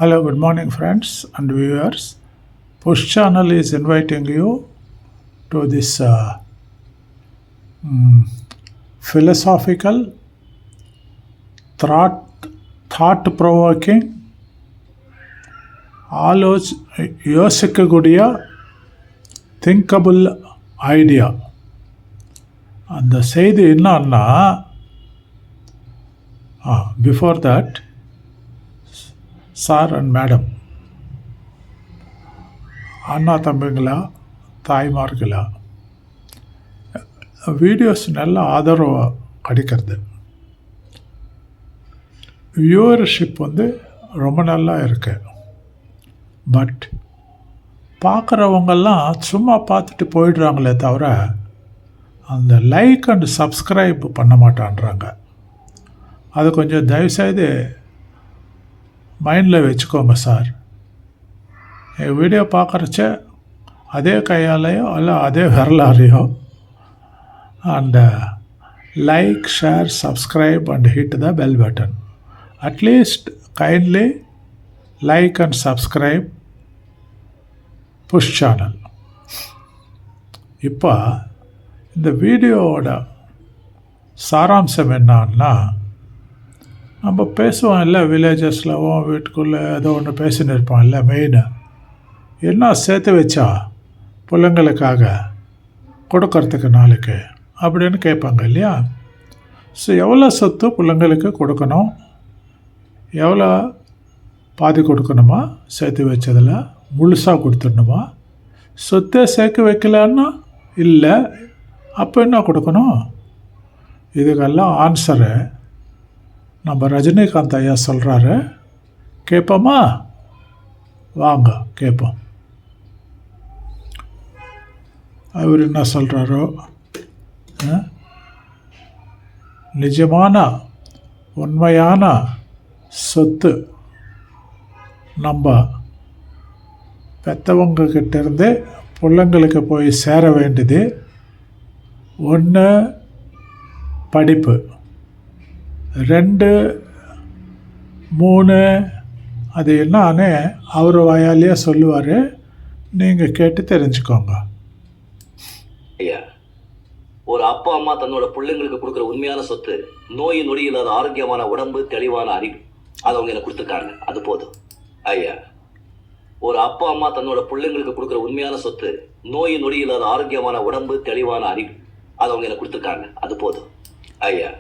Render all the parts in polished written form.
Hello, good morning, friends and viewers. Push channel is inviting you to this philosophical, thought-provoking, யோசிக்கக்கூடிய திங்கபிள் idea. அந்த செய்தி என்னன்னா, before that sir and madam, அண்ணா தம்பிங்களா தாய்மார்களா, வீடியோஸ் நல்ல ஆதரவு கிடைக்கிறது. வியூவர்ஷிப் ரொம்ப நல்லா இருக்கு. பட் பார்க்குறவங்கெல்லாம் சும்மா பார்த்துட்டு போயிடுறாங்களே தவிர அந்த லைக் அண்ட் சப்ஸ்கிரைப் பண்ண மாட்டான்றாங்க. அது கொஞ்சம் தயவுசெய்து மைண்டில் வச்சுக்கோங்க சார். என் வீடியோ பார்க்குறச்ச அதே கையாலையோ அல்ல அதே விரலாரையோ and like, share, subscribe and hit the bell button. At least kindly like and subscribe push channel. இப்போ இந்த வீடியோவோட சாராம்சம் என்னன்னா, நம்ம பேசுவோம் இல்லை, வில்லேஜஸில் வீட்டுக்குள்ளே ஏதோ ஒன்று பேசின்னு இருப்போம் இல்லை, மெயினாக என்ன சேர்த்து வச்சா பிள்ளைங்களுக்காக கொடுக்கறதுக்கு நாளைக்கு அப்படின்னு கேட்பாங்க இல்லையா. ஸோ எவ்வளோ சொத்து பிள்ளைங்களுக்கு கொடுக்கணும், எவ்வளோ பாதி கொடுக்கணுமா, சேர்த்து வச்சதில் முழுசாக கொடுத்துடணுமா, சொத்தை சேர்க்க வைக்கலன்னா இல்லை, அப்போ என்ன கொடுக்கணும்? இதுக்கெல்லாம் ஆன்சரு நம்ம ரஜினிகாந்த் ஐயா சொல்கிறாரு. கேட்போமா? வாங்க கேட்போம். அவர் என்ன சொல்கிறாரோ, நிஜமான உண்மையான சொத்து நம்ம பெற்றவங்கக்கிட்டேருந்து பிள்ளைங்களுக்கு போய் சேர வேண்டியது ஒன்று படிப்பு, 2, 3 அது என்னன்னு அவர் வாயாலேயே சொல்லுவார். நீங்கள் கேட்டு தெரிஞ்சுக்கோங்க. ஒரு அப்பா அம்மா தன்னோட பிள்ளைங்களுக்கு கொடுக்குற உண்மையான சொத்து நோய் நொடி இல்லாத ஆரோக்கியமான உடம்பு, தெளிவான அறிவு. அது அவங்க எனக்கு கொடுத்துருக்காங்க, அது போதும் ஐயா. ஒரு அப்பா அம்மா தன்னோட பிள்ளைங்களுக்கு கொடுக்குற உண்மையான சொத்து நோய் நொடி இல்லாத ஆரோக்கியமான உடம்பு, தெளிவான அறிவு. அது அவங்க எனக்கு கொடுத்துருக்காங்க, அது போதும் ஐயா.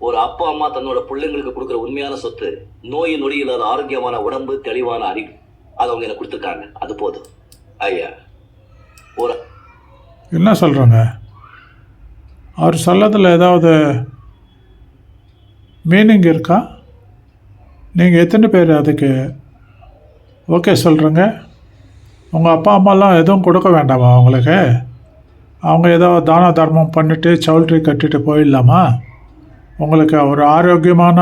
ஒரு அப்பா அம்மா தன்னோட பிள்ளைங்களுக்கு கொடுக்குற உண்மையான சொத்து நோய் நொடி இல்லாத ஆரோக்கியமான உடம்பு, தெளிவான அறிவு. அது அவங்க எனக்கு கொடுத்துருக்காங்க, அது போதும் ஐயா. ஒரு என்ன சொல்கிறாங்க? அவர் சொல்லதில் ஏதாவது மீனிங் இருக்கா? நீங்கள் எத்தனை பேர் அதுக்கு ஓகே சொல்கிறீங்க? உங்கள் அப்பா அம்மாலாம் எதுவும் கொடுக்க வேண்டாமா அவங்களுக்கு? அவங்க ஏதோ தான தர்மம் பண்ணிவிட்டு சவுல்ட்ரி கட்டிட்டு போயிடலாமா? உங்களுக்கு ஒரு ஆரோக்கியமான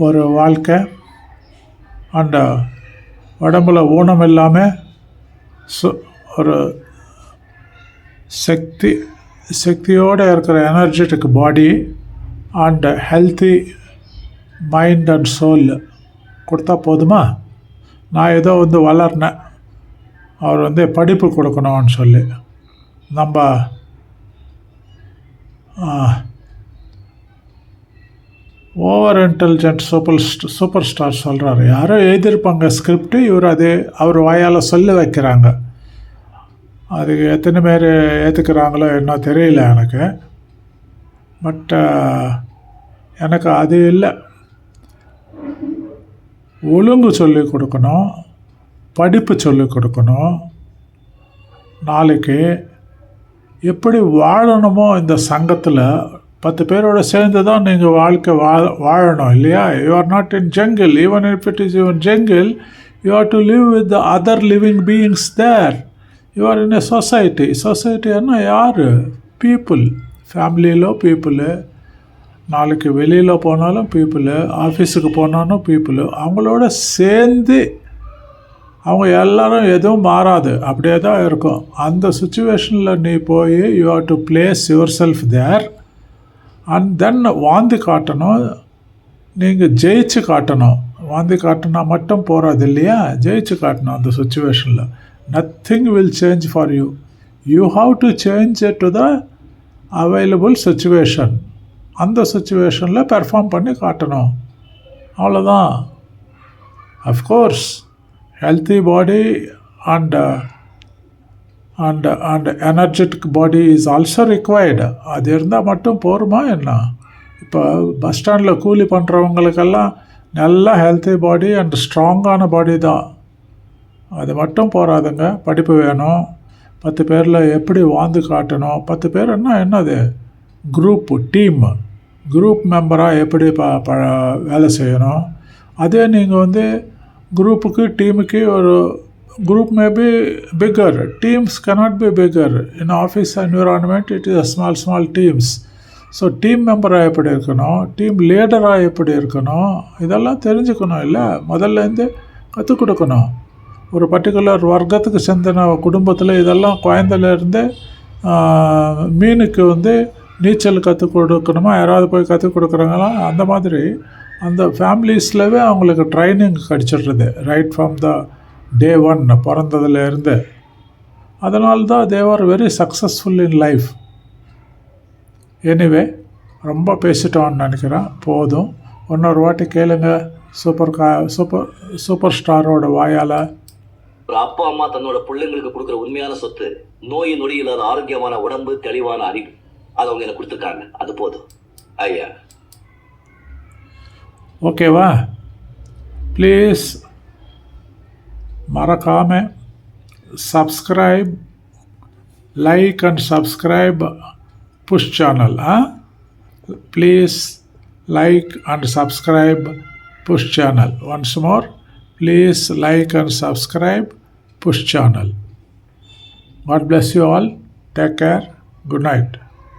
ஒரு வாழ்க்கை அண்ட் உடம்புல ஊனம் இல்லாமல் ஒரு சக்தியோடு இருக்கிற energetic body and healthy mind and soul கொடுத்தா போதுமா? நான் ஏதோ வளர்னேன், அவர் படிப்பு கொடுக்கணும்னு சொல்லி நம்ம ஓவர் இன்டெலிஜென்ட் சூப்பர் ஸ்டார் சொல்கிறாரு. யாரோ எழுதியிருப்பாங்க ஸ்கிரிப்டு, இவர் அது அவர் வாயால் சொல்ல வைக்கிறாங்க. அதுக்கு எத்தனை பேர் ஏற்றுக்கிறாங்களோ என்ன தெரியல எனக்கு. பட் எனக்கு அது இல்லை. ஒழுங்கு சொல்லிக் கொடுக்கணும், படிப்பு சொல்லிக் கொடுக்கணும். நாளைக்கு எப்படி வாழணுமோ இந்த சங்கத்தில் 10 பேரோடு சேர்ந்து தான் நீங்கள் வாழ்க்கை வாழணும் இல்லையா? You are not in jungle. Even if it is your jungle, you are to live with the other living beings there. You are in a society. சொசைட்டின்னா யார்? பீப்புள். ஃபேமிலியில் பீப்புளு, நாளைக்கு வெளியில் போனாலும் பீப்புளு, ஆஃபீஸுக்கு போனாலும் பீப்புளு. அவங்களோட சேர்ந்து அவங்க எல்லோரும் எதுவும் மாறாது, அப்படியே தான் இருக்கும். அந்த சுச்சுவேஷனில் நீ போய் you have to place yourself there and then வாழ்ந்து காட்டணும். நீங்கள் ஜெயிச்சு காட்டணும். வாந்தி காட்டினா மட்டும் போகாது இல்லையா, ஜெயிச்சு காட்டணும் அந்த சுச்சுவேஷனில். Nothing will change for you. You have to change to the available situation. அந்த சுச்சுவேஷனில் பெர்ஃபார்ம் பண்ணி காட்டணும், அவ்வளோதான். Of course healthy body and energetic body is also required. அது இருந்தால் மட்டும் போருமா என்ன? இப்போ பஸ் ஸ்டாண்டில் கூலி பண்ணுறவங்களுக்கெல்லாம் நல்ல ஹெல்த்தி பாடி அண்ட் ஸ்ட்ராங்கான பாடி தான். அது மட்டும் போகாதுங்க, படிப்பு வேணும். 10 பேரில் எப்படி வாழ்ந்து காட்டணும். 10 பேர் என்னது குரூப்பு, டீம், குரூப் மெம்பராக எப்படி வேலை செய்யணும். அதே நீங்கள் குரூப்புக்கு டீமுக்கு ஒரு group may be bigger, teams cannot be bigger. In office environment it is a small teams. So team மெம்பராக எப்படி இருக்கணும், டீம் லீடராக எப்படி இருக்கணும், இதெல்லாம் தெரிஞ்சுக்கணும். இல்லை முதல்லேருந்து கற்றுக் கொடுக்கணும். ஒரு பர்டிகுலர் வர்க்கத்துக்கு சேர்ந்த குடும்பத்தில் இதெல்லாம் குழந்தையிலேருந்து மீனுக்கு நீச்சல் கற்றுக் கொடுக்கணுமா, யாராவது போய் கற்றுக் கொடுக்குறாங்களா, அந்த மாதிரி அந்த ஃபேமிலிஸ்லவே அவங்களுக்கு ட்ரைனிங் கிடச்சிடுறது ரைட் ஃப்ரம் த டே 1 பிறந்ததுலேருந்து. அதனால்தான் they are very successful in life. Anyway ரொம்ப பேசிட்டோன்னு நினைக்கிறேன், போதும். இன்னொரு வாட்டி கேளுங்க சூப்பர் ஸ்டாரோட வாயால். ஒரு அப்பா அம்மா தன்னோட பிள்ளைங்களுக்கு கொடுக்குற உண்மையான சொத்து நோய் நொடி இல்லாத ஆரோக்கியமான உடம்பு, தெளிவான அறிவு. அதை அவங்க எனக்கு கொடுத்துருக்காங்க, அது போதும் ஐயா. ஓகேவா? ப்ளீஸ் மறக்காம subscribe, like and subscribe push channel. Please like and subscribe push channel. Once more, please like and subscribe push channel. God bless you all. Take care. Good night.